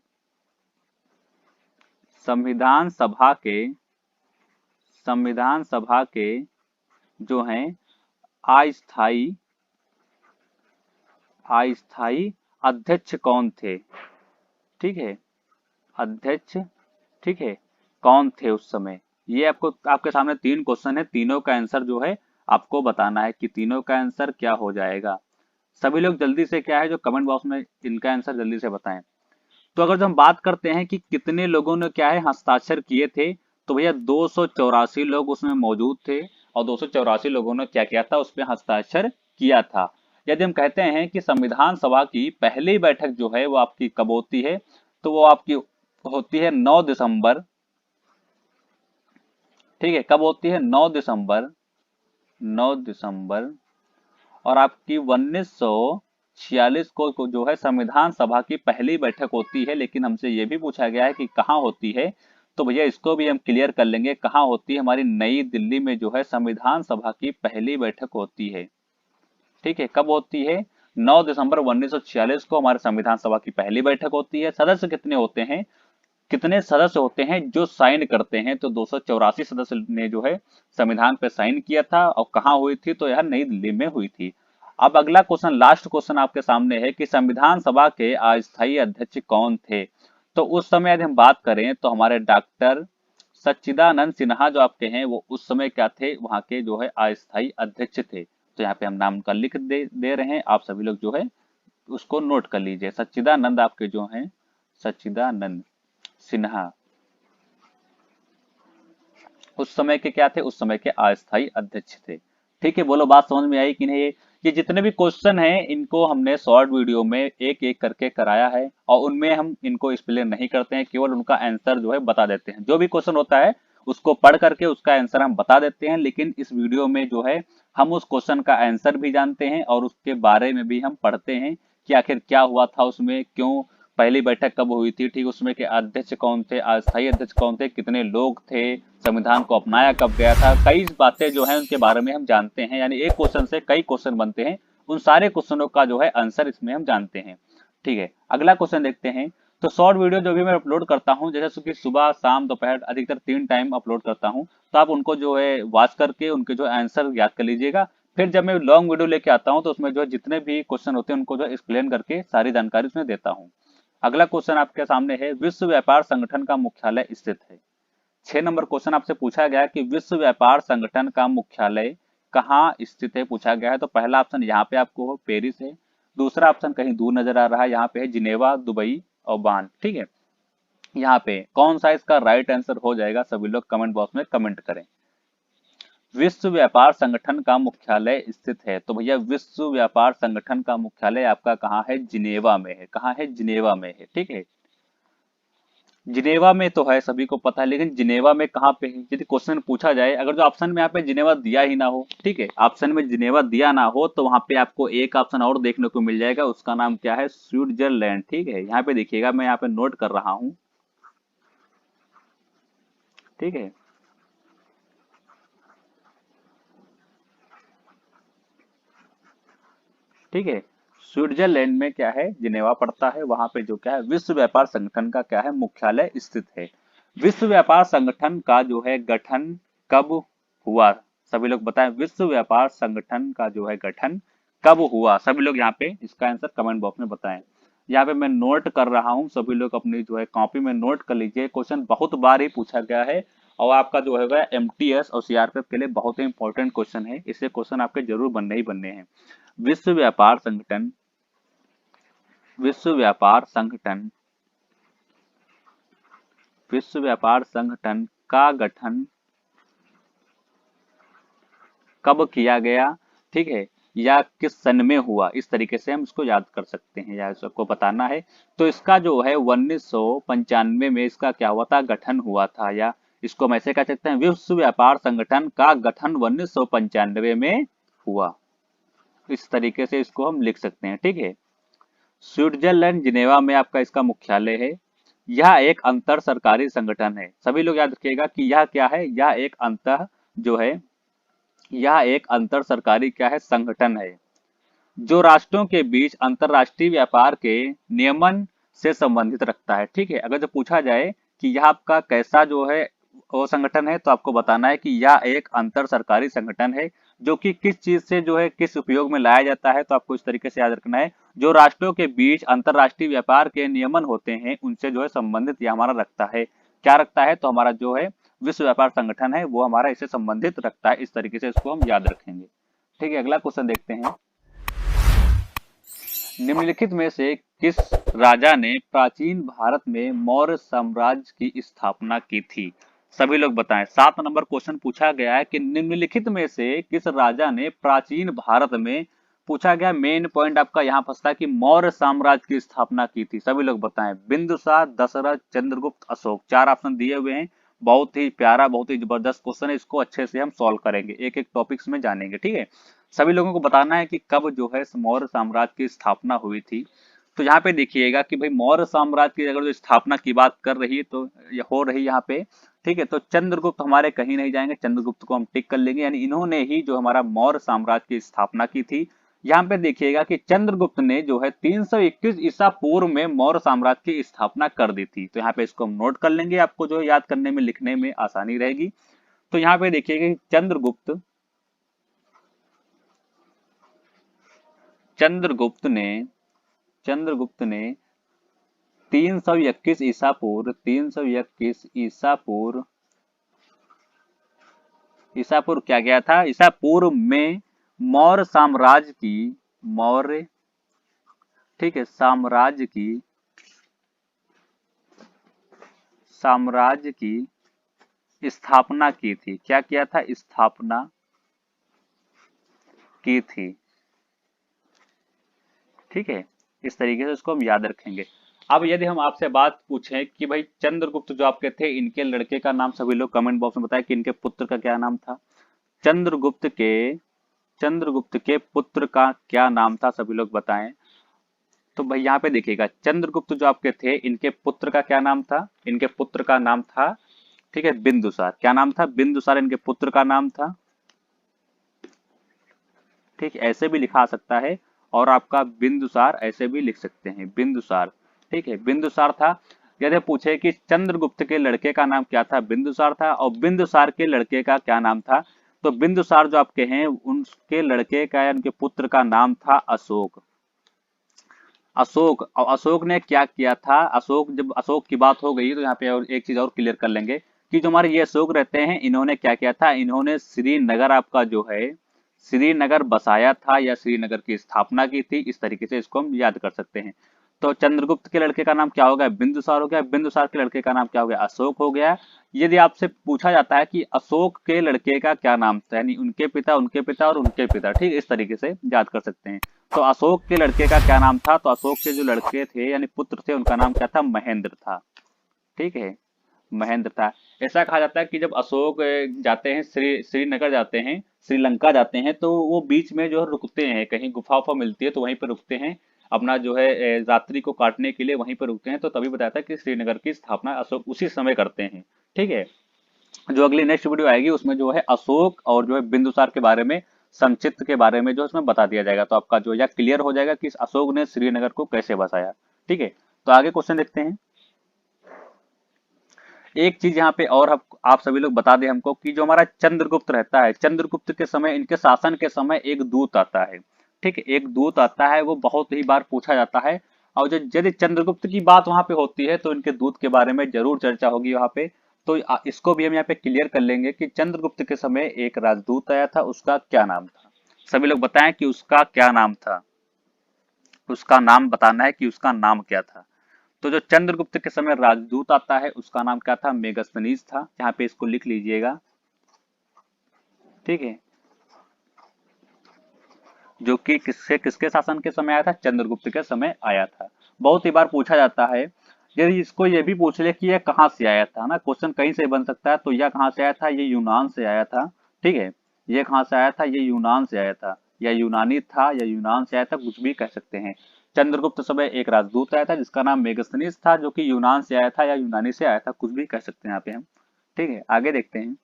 संविधान सभा के, संविधान सभा के जो हैं अस्थाई, अस्थाई अध्यक्ष कौन थे, ठीक है, अध्यक्ष, ठीक है, कौन थे उस समय। ये आपको, आपके सामने तीन क्वेश्चन है, तीनों का आंसर जो है आपको बताना है कि तीनों का आंसर क्या हो जाएगा। सभी लोग जल्दी से क्या है जो कमेंट बॉक्स में इनका आंसर जल्दी से बताएं। तो अगर जो हम बात करते हैं कि कितने लोगों ने क्या है हस्ताक्षर किए थे, तो भैया 284 लोग उसमें मौजूद थे, और 284 लोगों ने क्या किया था, उसमें हस्ताक्षर किया था। यदि हम कहते हैं कि संविधान सभा की पहली बैठक जो है वो आपकी कब होती है, तो वो आपकी होती है 9 दिसंबर, ठीक है, कब होती है, 9 दिसंबर, 9 दिसंबर। और आपकी 1946 को जो है संविधान सभा की पहली बैठक होती है, लेकिन हमसे ये भी पूछा गया है कि कहाँ होती है, तो भैया इसको भी हम क्लियर कर लेंगे, कहाँ होती है, हमारी नई दिल्ली में जो है संविधान सभा की पहली बैठक होती है, ठीक है। कब होती है, 9 दिसंबर 1946 को हमारे संविधान सभा की पहली बैठक होती है। सदस्य कितने होते हैं, कितने सदस्य होते हैं जो साइन करते हैं, तो 284 सदस्य ने जो है संविधान पे साइन किया था, और कहाँ हुई थी, तो यह नई दिल्ली में हुई थी। अब अगला क्वेश्चन, लास्ट क्वेश्चन आपके सामने है कि संविधान सभा के अस्थायी अध्यक्ष कौन थे। तो उस समय यदि हम बात करें तो हमारे डॉक्टर सच्चिदानंद सिन्हा जो आपके हैं, वो उस समय क्या थे, वहां के जो है अस्थायी अध्यक्ष थे। तो यहाँ पे हम नाम का लिख दे रहे हैं, आप सभी लोग जो है उसको नोट कर लीजिए। सच्चिदानंद आपके जो हैं, सच्चिदानंद सिन्हा उस समय के क्या थे, उस समय के अस्थायी अध्यक्ष थे। ठीक है, बोलो बात समझ में आई कि नहीं। ये जितने भी क्वेश्चन हैं इनको हमने शॉर्ट वीडियो में एक एक करके कराया है, और उनमें हम इनको एक्सप्लेन नहीं करते हैं, केवल उनका आंसर जो है बता देते हैं। जो भी क्वेश्चन होता है उसको पढ़ करके उसका आंसर हम बता देते हैं, लेकिन इस वीडियो में जो है हम उस क्वेश्चन का आंसर भी जानते हैं और उसके बारे में भी हम पढ़ते हैं कि आखिर क्या हुआ था उसमें, क्यों पहली बैठक कब हुई थी, ठीक, उसमें के अध्यक्ष कौन थे, अस्थायी अध्यक्ष कौन थे, कितने लोग थे, संविधान को अपनाया कब गया था, कई बातें जो है उनके बारे में हम जानते हैं। यानी एक क्वेश्चन से कई क्वेश्चन बनते हैं, उन सारे क्वेश्चनों का जो है आंसर इसमें हम जानते हैं। ठीक है, अगला क्वेश्चन देखते हैं। तो शॉर्ट वीडियो जो भी मैं अपलोड करता हूं, जैसे कि सुबह शाम दोपहर अधिकतर 3 टाइम अपलोड करता हूं, तो आप उनको जो है वॉच करके उनके जो आंसर याद कर लीजिएगा। फिर जब मैं लॉन्ग वीडियो लेके आता हूं तो उसमें जो जितने भी क्वेश्चन होते हैं उनको जो एक्सप्लेन करके सारी जानकारी उसमें देता हूं। अगला क्वेश्चन आपके सामने है, विश्व व्यापार संगठन का मुख्यालय स्थित है। 6 नंबर क्वेश्चन आपसे पूछा गया कि विश्व व्यापार संगठन का मुख्यालय कहाँ स्थित है, पूछा गया है। तो पहला ऑप्शन यहाँ पे आपको पेरिस है, दूसरा ऑप्शन कहीं दूर नजर आ रहा है, यहाँ पे है जिनेवा, दुबई और बान, ठीक है। यहाँ पे कौन सा इसका राइट आंसर हो जाएगा, सभी लोग कमेंट बॉक्स में कमेंट करें। विश्व व्यापार संगठन का मुख्यालय स्थित है, तो भैया विश्व व्यापार संगठन का मुख्यालय आपका कहाँ है, जिनेवा में है। कहाँ है, जिनेवा में है, ठीक है। जिनेवा में तो है, सभी को पता है, लेकिन जिनेवा में कहाँ पे है? यदि क्वेश्चन पूछा जाए, अगर जो ऑप्शन में यहाँ पे जिनेवा दिया ही ना हो, ठीक है, ऑप्शन में जिनेवा दिया ना हो, तो वहां पे आपको एक ऑप्शन और देखने को मिल जाएगा, उसका नाम क्या है? स्विट्जरलैंड। ठीक है, यहाँ पे देखिएगा, मैं यहाँ पे नोट कर रहा हूँ। ठीक है, ठीक है, स्विट्जरलैंड में क्या है? जिनेवा पड़ता है, वहां पे जो क्या है, विश्व व्यापार संगठन का क्या है? मुख्यालय स्थित है। विश्व व्यापार संगठन का जो है गठन कब हुआ? सभी लोग बताएं, विश्व व्यापार संगठन का जो है गठन कब हुआ? सभी लोग यहाँ पे इसका आंसर कमेंट बॉक्स में बताएं। यहाँ पे मैं नोट कर रहा हूँ, सभी लोग अपनी जो है कॉपी में नोट कर लीजिए। क्वेश्चन बहुत बार ही पूछा गया है, और आपका जो है वह एमटीएस और सीआरपीएफ के लिए बहुत ही इंपॉर्टेंट क्वेश्चन है, इससे क्वेश्चन आपके जरूर बनने ही बनने हैं। विश्व व्यापार संगठन, विश्व व्यापार संगठन, विश्व व्यापार संगठन का गठन कब किया गया? ठीक है, या किस सन में हुआ? इस तरीके से हम इसको याद कर सकते हैं, या इसको बताना है। तो इसका जो है 1995 में इसका क्या हुआ था? गठन हुआ था, या इसको हम ऐसे कह सकते हैं, विश्व व्यापार संगठन का गठन 1995 में हुआ। इस तरीके से इसको हम लिख सकते हैं। ठीक है, स्विट्जरलैंड जिनेवा में आपका इसका मुख्यालय है। यह एक अंतर सरकारी संगठन है। सभी लोग याद रखिएगा कि यह क्या है? यह एक अंतर जो है, यह एक अंतर सरकारी क्या है? संगठन है, जो राष्ट्रों के बीच अंतरराष्ट्रीय व्यापार के नियमन से संबंधित रखता है। ठीक है, अगर जो पूछा जाए कि यह आपका कैसा जो है वो संगठन है, तो आपको बताना है कि यह एक अंतर सरकारी संगठन है, जो कि किस चीज से जो है किस उपयोग में लाया जाता है। तो आपको इस तरीके से याद रखना है, जो राष्ट्रों के बीच अंतरराष्ट्रीय व्यापार के नियमन होते हैं, उनसे जो है संबंधित यह हमारा रखता है। क्या रखता है? तो हमारा जो है विश्व व्यापार संगठन है, वो हमारा इससे संबंधित रखता है। इस तरीके से इसको हम याद रखेंगे। ठीक है, अगला क्वेश्चन देखते हैं। निम्नलिखित में से किस राजा ने प्राचीन भारत में मौर्य साम्राज्य की स्थापना की थी? सभी लोग बताएं। 7 नंबर क्वेश्चन पूछा गया है कि निम्नलिखित में से किस राजा ने प्राचीन भारत में, पूछा गया, मेन पॉइंट आपका यहाँ फंसता है कि मौर्य साम्राज्य की स्थापना की थी। सभी लोग बताएं। बिंदुसार, दशरथ, चंद्रगुप्त, अशोक। 4 ऑप्शन दिए हुए हैं। बहुत ही प्यारा, बहुत ही जबरदस्त क्वेश्चन है, इसको अच्छे से हम सॉल्व करेंगे, एक एक टॉपिक्स में जानेंगे। ठीक है, सभी लोगों को बताना है कि कब जो है मौर्य साम्राज्य की स्थापना हुई थी। तो यहाँ पे देखिएगा कि भाई मौर्य साम्राज्य की अगर जो स्थापना की बात कर रही है, तो ये हो रही यहाँ पे। ठीक है, तो चंद्रगुप्त हमारे कहीं नहीं जाएंगे, चंद्रगुप्त को हम टिक कर लेंगे, यानी इन्होंने ही जो हमारा मौर्य साम्राज्य की स्थापना की थी। यहाँ पे देखिएगा कि चंद्रगुप्त ने जो है 321 ईसा पूर्व में मौर्य साम्राज्य की स्थापना कर दी थी। तो यहाँ पे इसको हम नोट कर लेंगे, आपको जो है याद करने में, लिखने में आसानी रहेगी। तो यहाँ पे देखिएगा कि चंद्रगुप्त ने 321 ईसा पूर्व, 321 ईसा पूर्व क्या गया था? ईसा पूर्व में मौर्य साम्राज्य की, मौर्य, ठीक है, साम्राज्य की स्थापना की थी। क्या किया था? स्थापना की थी। ठीक है, इस तरीके से इसको हम याद रखेंगे। अब यदि हम आपसे बात पूछें कि भाई चंद्रगुप्त जो आपके थे, इनके लड़के का नाम, सभी लोग कमेंट बॉक्स में बताएं कि इनके पुत्र का क्या नाम था। चंद्रगुप्त के चंद्रगुप्त के पुत्र का क्या नाम था? सभी लोग बताएं। तो भाई यहाँ पे देखिएगा, चंद्रगुप्त जो आपके थे, इनके पुत्र का क्या नाम था? इनके पुत्र का नाम था, ठीक है, बिंदुसार। क्या नाम था? बिंदुसार इनके पुत्र का नाम था। ठीक, ऐसे भी लिखा सकता है, और आपका बिंदुसार ऐसे भी लिख सकते हैं, बिंदुसार। ठीक है, बिंदुसार था। यदि पूछे कि चंद्रगुप्त के लड़के का नाम क्या था? बिंदुसार था। और बिंदुसार के लड़के का क्या नाम था? तो बिंदुसार जो आपके हैं, उनके लड़के का या उनके पुत्र का नाम था अशोक। अशोक, और अशोक ने क्या किया था? अशोक, जब अशोक की बात हो गई, तो यहाँ पे और एक चीज और क्लियर कर लेंगे कि जो हमारे ये अशोक रहते हैं, इन्होंने क्या किया था? इन्होंने श्रीनगर आपका जो है, श्रीनगर बसाया था, या श्रीनगर की स्थापना की थी। इस तरीके से इसको हम याद कर सकते हैं। तो चंद्रगुप्त के लड़के का नाम क्या हो गया? बिंदुसार हो गया। बिंदुसार के लड़के का नाम क्या हो गया? अशोक हो गया। यदि आपसे पूछा जाता है कि अशोक के लड़के का क्या नाम था, यानी उनके पिता, उनके पिता और उनके पिता, ठीक, इस तरीके से याद कर सकते हैं। तो अशोक के लड़के का क्या नाम था? तो अशोक के जो लड़के थे यानी पुत्र थे, उनका नाम क्या था? महेंद्र था। ठीक है, महेंद्र था। ऐसा कहा जाता है कि जब अशोक जाते हैं श्रीनगर जाते हैं, श्रीलंका जाते हैं, तो वो बीच में जो है रुकते हैं, कहीं गुफा उफा मिलती है तो वहीं पर रुकते हैं, अपना जो है रात्रि को काटने के लिए वहीं पर रुकते हैं। तो तभी बताया था कि श्रीनगर की स्थापना अशोक उसी समय करते हैं। ठीक है, जो अगली नेक्स्ट वीडियो आएगी उसमें जो है अशोक और जो है बिंदुसार के बारे में, संक्षिप्त के बारे में जो है उसमें बता दिया जाएगा। तो आपका जो या क्लियर हो जाएगा कि अशोक ने श्रीनगर को कैसे बसाया। ठीक है, तो आगे क्वेश्चन देखते हैं। एक चीज यहाँ पे और आप सभी लोग बता दें हमको कि जो हमारा चंद्रगुप्त रहता है, चंद्रगुप्त के समय, इनके शासन के समय एक दूत आता है। ठीक है, एक दूत आता है, वो बहुत ही बार पूछा जाता है, और जो यदि चंद्रगुप्त की बात वहां पे होती है तो इनके दूत के बारे में जरूर चर्चा होगी वहां पे। तो इसको भी हम यहाँ पे क्लियर कर लेंगे कि चंद्रगुप्त के समय एक राजदूत आया था, उसका क्या नाम था। सभी लोग बताएं कि उसका क्या नाम था, उसका नाम बताना है कि उसका नाम क्या था। तो जो चंद्रगुप्त के समय राजदूत आता है उसका नाम क्या था, मेगस्थनीज था। यहाँ पे इसको लिख लीजिएगा। ठीक है, जो कि किसके शासन के समय आया था, चंद्रगुप्त के समय आया था। बहुत ही बार पूछा जाता है। यदि इसको ये भी पूछ ले कि यह कहाँ से आया था ना, क्वेश्चन कहीं से बन सकता है। तो यह कहाँ से आया था, ये यूनान से आया था। ठीक है, ये कहाँ से आया था, ये यूनान से आया था, या यूनानी था या यूनान से आया था, कुछ भी कह सकते हैं। चंद्रगुप्त समय एक राजदूत आया था जिसका नाम मेगस्थनीज था, जो कि यूनान से आया था या यूनानी से आया था, कुछ भी कह सकते हैं यहाँ पे हम। ठीक है, आगे देखते हैं।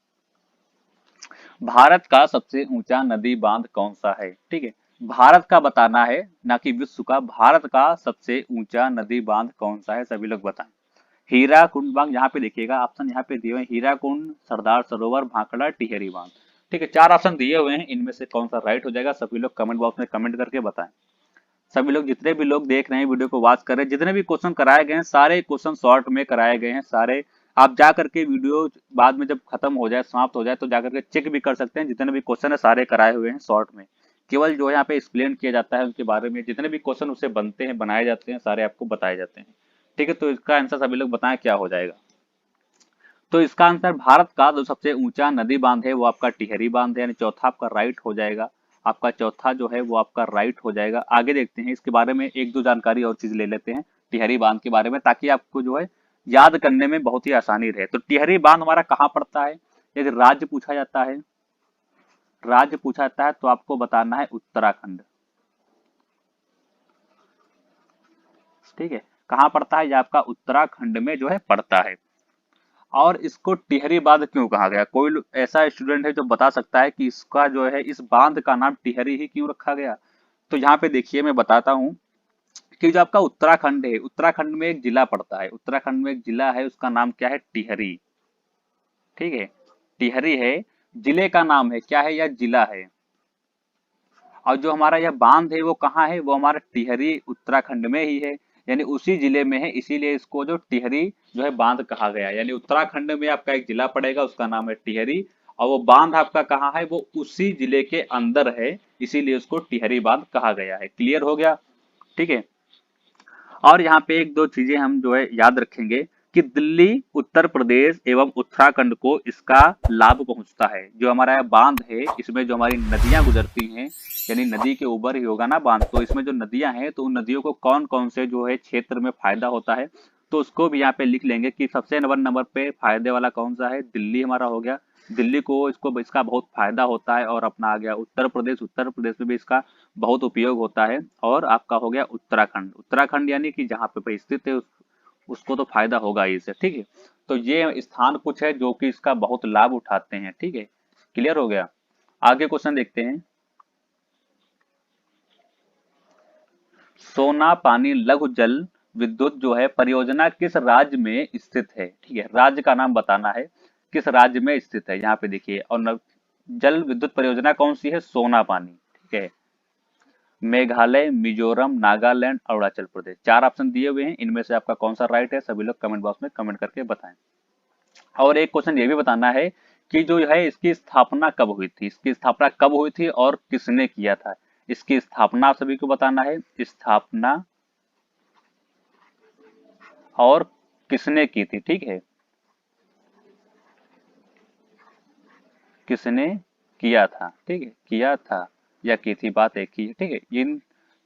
भारत का सबसे ऊंचा नदी बांध कौन सा है। ठीक है, भारत का बताना है, ना कि विश्व का। भारत का सबसे ऊंचा नदी बांध कौन सा है, सभी लोग बताएं। हीरा कुंड बांध, यहाँ पे देखिएगा ऑप्शन यहाँ पे दिए हुए हैं, हीरा कुंड, सरदार सरोवर, भाखड़ा, टिहरी बांध। ठीक है, चार ऑप्शन दिए हुए हैं, इनमें से कौन सा राइट हो जाएगा, सभी लोग कमेंट बॉक्स में कमेंट करके बताएं। सभी लोग, जितने भी लोग देख रहे हैं वीडियो को वॉच कर रहे हैं, जितने भी क्वेश्चन कराए गए हैं सारे क्वेश्चन शॉर्ट में कराए गए हैं सारे। आप जा करके वीडियो बाद में जब खत्म हो जाए, समाप्त हो जाए, तो जा करके चेक भी कर सकते हैं। जितने भी क्वेश्चन है सारे कराए हुए हैं शॉर्ट में। केवल जो है यहाँ पे एक्सप्लेन किया जाता है उनके बारे में, जितने भी क्वेश्चन उससे बनते हैं, बनाए जाते हैं, सारे आपको बताए जाते हैं। ठीक है, तो इसका आंसर सभी लोग बताएं क्या हो जाएगा। तो इसका आंसर भारत का जो सबसे ऊंचा नदी बांध है वो आपका टिहरी बांध है, यानी चौथा आपका राइट हो जाएगा। आपका चौथा जो है वो आपका राइट हो जाएगा। आगे देखते हैं, इसके बारे में एक दो जानकारी और चीज ले लेते हैं टिहरी बांध के बारे में, ताकि आपको जो है याद करने में बहुत ही आसानी रहे। तो टिहरी बांध हमारा कहाँ पड़ता है, यदि राज्य पूछा जाता है, राज्य पूछा जाता है तो आपको बताना है उत्तराखंड। ठीक है, कहाँ पड़ता है, ये आपका उत्तराखंड में जो है पड़ता है। और इसको टिहरी बांध क्यों कहा गया, कोई ऐसा स्टूडेंट है जो बता सकता है कि इसका जो है इस बांध का नाम टिहरी ही क्यों रखा गया। तो यहाँ पे देखिए मैं बताता हूँ कि जो आपका उत्तराखंड है, उत्तराखंड में एक जिला पड़ता है, उत्तराखंड में एक जिला है, उसका नाम क्या है, टिहरी। ठीक है, टिहरी है, जिले का नाम है, क्या है, यह जिला है। और जो हमारा यह बांध है वो कहाँ है, वो हमारा टिहरी उत्तराखंड में ही है, यानी उसी जिले में है, इसीलिए इसको जो टिहरी जो है बांध कहा गया। यानी उत्तराखंड में आपका एक जिला पड़ेगा, उसका नाम है टिहरी, और वो बांध आपका कहाँ है, वो उसी जिले के अंदर है, इसीलिए उसको टिहरी बांध कहा गया है। क्लियर हो गया। ठीक है, और यहाँ पे एक दो चीजें हम जो है याद रखेंगे कि दिल्ली, उत्तर प्रदेश एवं उत्तराखंड को इसका लाभ पहुंचता है। जो हमारा यह बांध है, इसमें जो हमारी नदियां गुजरती हैं, यानी नदी के ऊपर ही होगा ना बांध, तो इसमें जो नदियां हैं तो उन नदियों को कौन कौन से जो है क्षेत्र में फायदा होता है, तो उसको भी यहाँ पे लिख लेंगे कि सबसे नंबर पे फायदे वाला कौन सा है, दिल्ली हमारा हो गया। दिल्ली को इसको इसका बहुत फायदा होता है। और अपना आ गया उत्तर प्रदेश, उत्तर प्रदेश में भी इसका बहुत उपयोग होता है। और आपका हो गया उत्तराखंड, उत्तराखंड यानी कि जहाँ पे स्थित है उसको तो फायदा होगा ही इससे। ठीक है, तो ये स्थान कुछ है जो कि इसका बहुत लाभ उठाते हैं। ठीक है, क्लियर हो गया। आगे क्वेश्चन देखते हैं। सोना पानी लघु जल विद्युत जो है परियोजना किस राज्य में स्थित है। ठीक है, राज्य का नाम बताना है, किस राज्य में स्थित है। यहाँ पे देखिए, और जल विद्युत परियोजना कौन सी है, सोना पानी। ठीक है, मेघालय, मिजोरम, नागालैंड, अरुणाचल प्रदेश, चार ऑप्शन दिए हुए हैं, इनमें से आपका कौन सा राइट है, सभी लोग कमेंट बॉक्स में कमेंट करके बताएं। और एक क्वेश्चन ये भी बताना है कि जो है इसकी स्थापना कब हुई थी, इसकी स्थापना कब हुई थी और किसने किया था। इसकी स्थापना आप सभी को बताना है, स्थापना और किसने की थी। ठीक है, किसने किया था। ठीक है, किया था या की थी, बात एक ही है। ठीक है, इन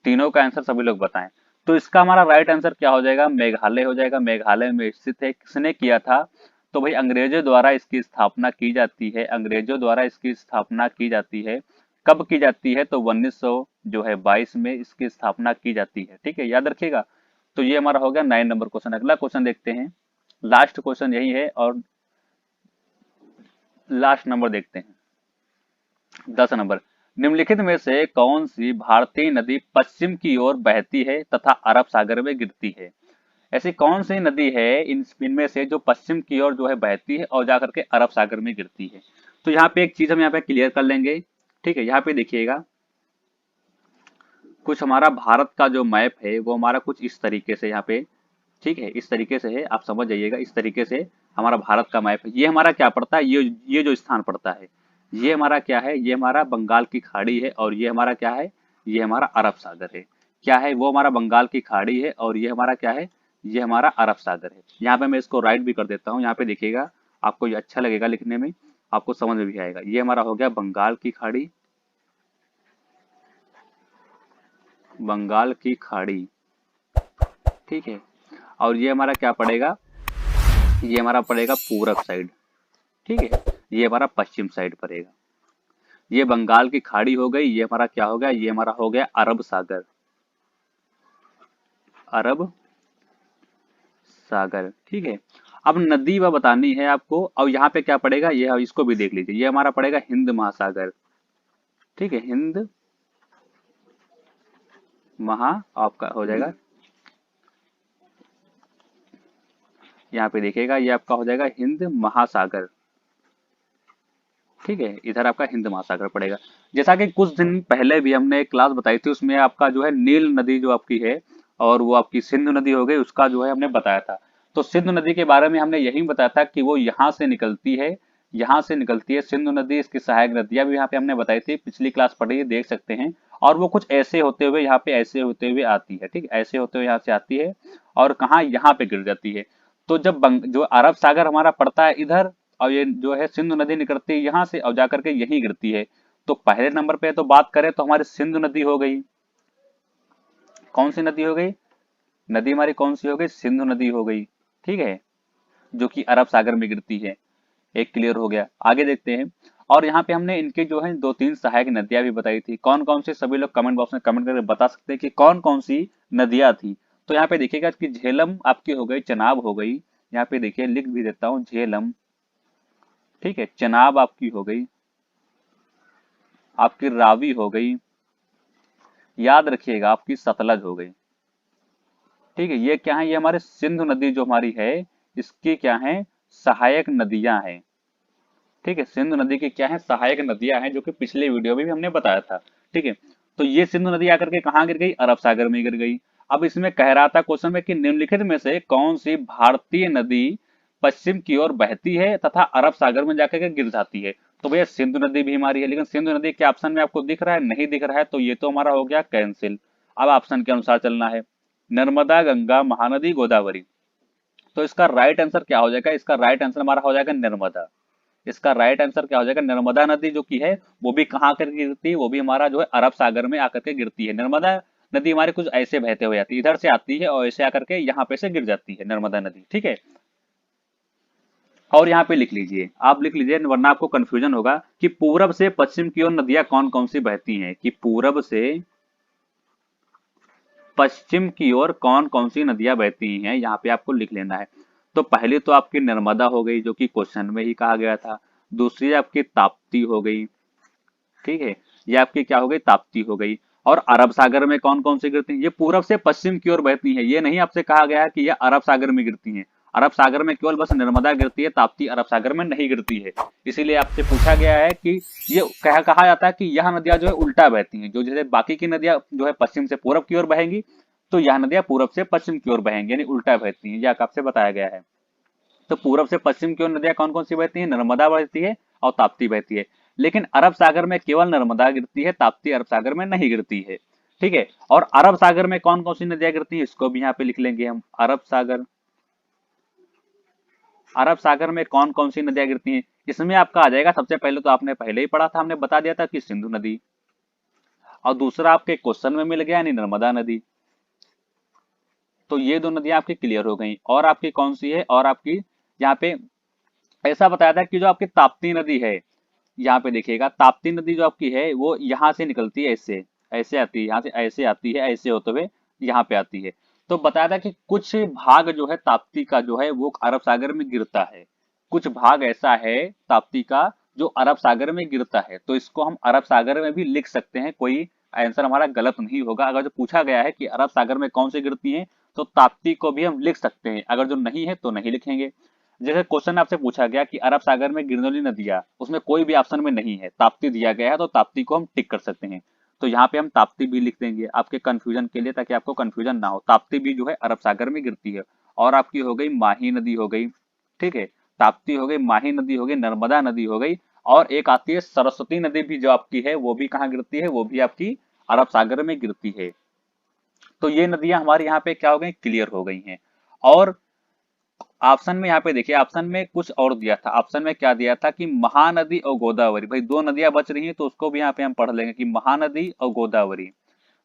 तीनों का आंसर सभी लोग बताएं। तो इसका हमारा राइट आंसर क्या हो जाएगा, मेघालय हो जाएगा। मेघालय में स्थित है। किसने किया था, तो भाई अंग्रेजों द्वारा इसकी स्थापना की जाती है। अंग्रेजों द्वारा इसकी स्थापना की जाती है। कब की जाती है, तो 1900 जो है 22 में इसकी स्थापना की जाती है। ठीक है, याद रखिएगा। तो ये हमारा हो गया 9 नंबर क्वेश्चन। अगला क्वेश्चन देखते हैं, लास्ट क्वेश्चन यही है और लास्ट नंबर देखते हैं, 10 नंबर। निम्नलिखित में से कौन सी भारतीय नदी पश्चिम की ओर बहती है तथा अरब सागर में गिरती है। ऐसी कौन सी नदी है इनमें से जो पश्चिम की ओर जो है बहती है और जाकर के अरब सागर में गिरती है। तो यहाँ पे एक चीज हम यहाँ पे क्लियर कर लेंगे। ठीक है, यहाँ पे देखिएगा, कुछ हमारा भारत का जो मैप है वो हमारा कुछ इस तरीके से यहाँ पे, ठीक है, इस तरीके से है, आप समझ जाइएगा। इस तरीके से हमारा भारत का मैप है। ये हमारा क्या पड़ता है, ये जो स्थान पड़ता है, ये हमारा क्या है, ये हमारा बंगाल की खाड़ी है। और ये हमारा क्या है, ये हमारा अरब सागर है। क्या है, वो हमारा बंगाल की खाड़ी है और ये हमारा क्या है, ये हमारा अरब सागर है। यहाँ पे मैं इसको राइट भी कर देता हूँ। यहाँ पे देखिएगा, आपको ये अच्छा लगेगा लिखने में, आपको समझ में भी आएगा। ये हमारा हो गया बंगाल की खाड़ी, बंगाल की खाड़ी। ठीक है, और ये हमारा क्या पड़ेगा, ये हमारा पड़ेगा पूरब साइड। ठीक है, ये हमारा पश्चिम साइड पड़ेगा। ये बंगाल की खाड़ी हो गई। ये हमारा क्या हो गया, ये हमारा हो गया अरब सागर, अरब सागर। ठीक है, अब नदी वह बतानी है आपको। और यहाँ पे क्या पड़ेगा, ये इसको भी देख लीजिए, ये हमारा पड़ेगा हिंद महासागर। ठीक है, हिंद महा आपका हो जाएगा, यहाँ पे देखिएगा, ये आपका हो जाएगा हिंद महासागर। ठीक है, इधर आपका हिंद महासागर पड़ेगा। जैसा कि कुछ दिन पहले भी हमने एक क्लास बताई थी, उसमें आपका जो है नील नदी जो आपकी है और वो आपकी सिंधु नदी हो गई, उसका जो है हमने बताया था। तो सिंधु नदी के बारे में हमने यही बताया था कि वो यहाँ से निकलती है, यहाँ से निकलती है सिंधु नदी। इसकी सहायक नदियां भी यहाँ पे हमने बताई थी, पिछली क्लास पढ़ी है, देख सकते हैं। और वो कुछ ऐसे होते हुए यहाँ पे ऐसे होते हुए आती है। ठीक, ऐसे होते हुए यहाँ से आती है और कहाँ, यहाँ पे गिर जाती है। तो जब जो अरब सागर हमारा पड़ता है इधर, और ये जो है सिंधु नदी निकलती है यहाँ से और जाकर के यहीं गिरती है। तो पहले नंबर पे तो बात करें तो हमारी सिंधु नदी हो गई। कौन सी नदी हो गई, नदी हमारी कौन सी हो गई, सिंधु नदी हो गई। ठीक है, जो कि अरब सागर में गिरती है। एक क्लियर हो गया। आगे देखते हैं। और यहाँ पे हमने इनके जो है 2-3 सहायक नदियां भी बताई थी। कौन कौन सी, सभी लोग कमेंट बॉक्स में कमेंट करके बता सकते हैं कि कौन कौन सी नदियां थी। तो यहाँ पे देखिएगा कि झेलम आपकी हो गई, चनाब हो गई। यहाँ पे देखिए, लिख भी देता हूँ, झेलम। ठीक है, चनाब आपकी हो गई, आपकी रावी हो गई, याद रखिएगा आपकी सतलज हो गई। ठीक है, ये क्या है, ये हमारे सिंधु नदी जो हमारी है, इसकी क्या है, सहायक नदियां हैं। ठीक है, सिंधु नदी की क्या है, सहायक नदियां हैं, जो कि पिछले वीडियो में भी हमने बताया था। ठीक है, तो ये सिंधु नदी आकर के कहाँ गिर गई, अरब सागर में गिर गई। अब इसमें कह रहा था क्वेश्चन में कि निम्नलिखित में से कौन सी भारतीय नदी पश्चिम की ओर बहती है तथा अरब सागर में जाकर के गिर जाती है। तो भैया सिंधु नदी भी हमारी है, लेकिन सिंधु नदी के ऑप्शन में आपको दिख रहा है, नहीं दिख रहा है, तो ये तो हमारा हो गया कैंसिल। अब ऑप्शन के अनुसार चलना है, नर्मदा, गंगा, महानदी, गोदावरी। तो इसका राइट आंसर क्या हो जाएगा, इसका राइट आंसर हमारा हो जाएगा नर्मदा। इसका राइट आंसर क्या हो जाएगा, नर्मदा नदी जो की है वो भी कहाँ आकर गिरती है, वो भी हमारा जो है अरब सागर में आकर के गिरती है। नर्मदा नदी हमारे कुछ ऐसे बहते हुए आती है, इधर से आती है और ऐसे आकर के यहाँ पे से गिर जाती है नर्मदा नदी। ठीक है, और यहाँ पे लिख लीजिए, आप लिख लीजिए, वरना आपको कंफ्यूजन होगा कि पूरब से पश्चिम की ओर नदियां कौन कौन सी बहती हैं, कि पूरब से पश्चिम की ओर कौन कौन सी नदियां बहती हैं, यहाँ पे आपको लिख लेना है। तो पहली तो आपकी नर्मदा हो गई, जो कि क्वेश्चन में ही कहा गया था। दूसरी आपकी ताप्ती हो गई। ठीक है, ये आपकी क्या हो गई, ताप्ती हो गई। और अरब सागर में कौन कौन सी गिरती हैं, ये पूरब से पश्चिम की ओर बहती हैं। ये नहीं आपसे कहा गया है कि ये अरब सागर में गिरती हैं। अरब सागर में केवल बस नर्मदा गिरती है, ताप्ती अरब सागर में नहीं गिरती है। इसीलिए आपसे पूछा गया है कि ये कहा जाता है कि यह नदियां जो है उल्टा बहती हैं, जो जैसे बाकी की नदियां जो है पश्चिम से पूरब की ओर बहेंगी, तो यह नदियां पूरब से पश्चिम की ओर बहेंगी, यानी उल्टा बहती हैं। यह आपसे बताया गया है। तो पूरब से पश्चिम की ओर नदियां कौन कौन सी बहती हैं, नर्मदा बहती है और ताप्ती बहती है। लेकिन अरब सागर में केवल नर्मदा गिरती है, ताप्ती अरब सागर में नहीं गिरती है। ठीक है, और अरब सागर में कौन कौन सी नदियां गिरती हैं, इसको भी यहाँ पे लिख लेंगे हम। अरब सागर, अरब सागर में कौन कौन सी नदियां गिरती हैं, इसमें आपका आ जाएगा। सबसे पहले तो आपने पहले ही पढ़ा था, हमने बता दिया था कि सिंधु नदी, और दूसरा आपके क्वेश्चन में मिल गया यानी नर्मदा नदी। तो ये दो नदियां आपकी क्लियर हो गई। और आपकी कौन सी है, और आपकी यहाँ पे ऐसा बताया था कि जो आपकी ताप्ती नदी है, यहाँ पे देखिएगा ताप्ती नदी जो आपकी है वो यहाँ से निकलती है, ऐसे ऐसे आती है, यहाँ से ऐसे आती है, ऐसे होते हुए यहाँ पे आती है। तो बताया था कि कुछ भाग जो है ताप्ती का जो है वो अरब सागर में गिरता है। कुछ भाग ऐसा है ताप्ती का जो अरब सागर में गिरता है, तो इसको हम अरब सागर में भी लिख सकते हैं, कोई आंसर हमारा गलत नहीं होगा। अगर जो पूछा गया है कि अरब सागर में कौन सी गिरती है, तो ताप्ती को भी हम लिख सकते हैं, अगर जो नहीं है तो नहीं लिखेंगे। जैसे क्वेश्चन आपसे पूछा गया कि अरब सागर में गिरने वाली नदियां, उसमें कोई भी ऑप्शन में नहीं है, ताप्ती दिया गया है, तो ताप्ती को हम टिक कर सकते हैं। तो यहाँ पे हम ताप्ती भी लिख देंगे आपके कंफ्यूजन के लिए, ताकि आपको कंफ्यूजन ना हो। ताप्ती भी जो है अरब सागर में गिरती है। और आपकी हो गई माही नदी हो गई, ठीक है, ताप्ती हो गई, माही नदी हो गई, नर्मदा नदी हो गई, और एक आती है सरस्वती नदी भी जो आपकी है, वो भी कहाँ गिरती है, वो भी आपकी अरब सागर में गिरती है। तो ये नदियां हमारे यहाँ पे क्या हो गई, क्लियर हो गई हैं। और ऑप्शन में यहाँ पे देखिए, ऑप्शन में कुछ और दिया था। ऑप्शन में क्या दिया था कि महानदी और गोदावरी, भाई दो नदियां बच रही हैं, तो उसको भी यहाँ पे हम पढ़ लेंगे कि महानदी और गोदावरी।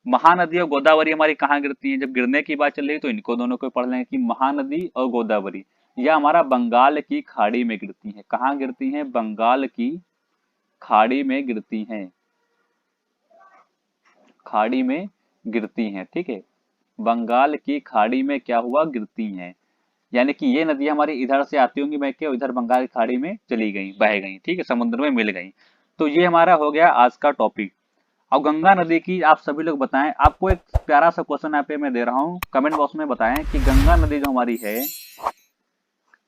महानदी और गोदावरी हमारी कहाँ गिरती हैं, जब गिरने की बात चल रही है तो इनको दोनों को पढ़ लेंगे कि महानदी और गोदावरी यह हमारा बंगाल की खाड़ी में गिरती है। कहाँ गिरती हैं, बंगाल की खाड़ी में गिरती हैं, खाड़ी में गिरती हैं, ठीक है, बंगाल की खाड़ी में क्या हुआ, गिरती हैं। यानी कि ये नदियां हमारी इधर से आती होंगी बह के, इधर बंगाल की खाड़ी में चली गई, बह गई, ठीक है, समुद्र में मिल गई। तो ये हमारा हो गया आज का टॉपिक। अब गंगा नदी की आप सभी लोग बताएं, आपको एक प्यारा सा क्वेश्चन यहाँ पे मैं दे रहा हूँ, कमेंट बॉक्स में बताएं कि गंगा नदी जो हमारी है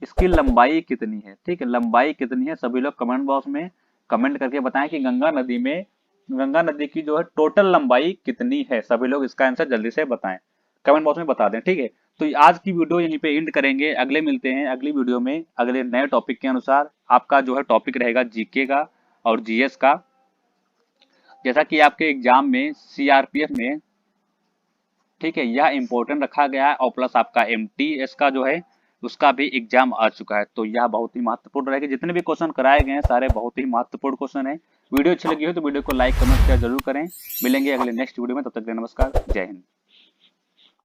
इसकी लंबाई कितनी है, ठीक है, लंबाई कितनी है। सभी लोग कमेंट बॉक्स में कमेंट करके बताएं कि गंगा नदी की जो है टोटल लंबाई कितनी है। सभी लोग इसका आंसर जल्दी से बताएं, कमेंट बॉक्स में बता दें, ठीक है। तो आज की वीडियो यहीं पे एंड करेंगे, अगले मिलते हैं अगली वीडियो में अगले नए टॉपिक के अनुसार। आपका जो है टॉपिक रहेगा जीके का और जीएस का, जैसा कि आपके एग्जाम में सीआरपीएफ में, ठीक है, यह इंपॉर्टेंट रखा गया है। और प्लस आपका एमटीएस का जो है उसका भी एग्जाम आ चुका है, तो यह बहुत ही महत्वपूर्ण रहेगा। जितने भी क्वेश्चन कराए गए हैं सारे बहुत ही महत्वपूर्ण क्वेश्चन है। वीडियो अच्छी लगी हो तो वीडियो को लाइक कमेंट शेयर जरूर करें। मिलेंगे अगले नेक्स्ट वीडियो में, तब तक के लिए नमस्कार, जय हिंद।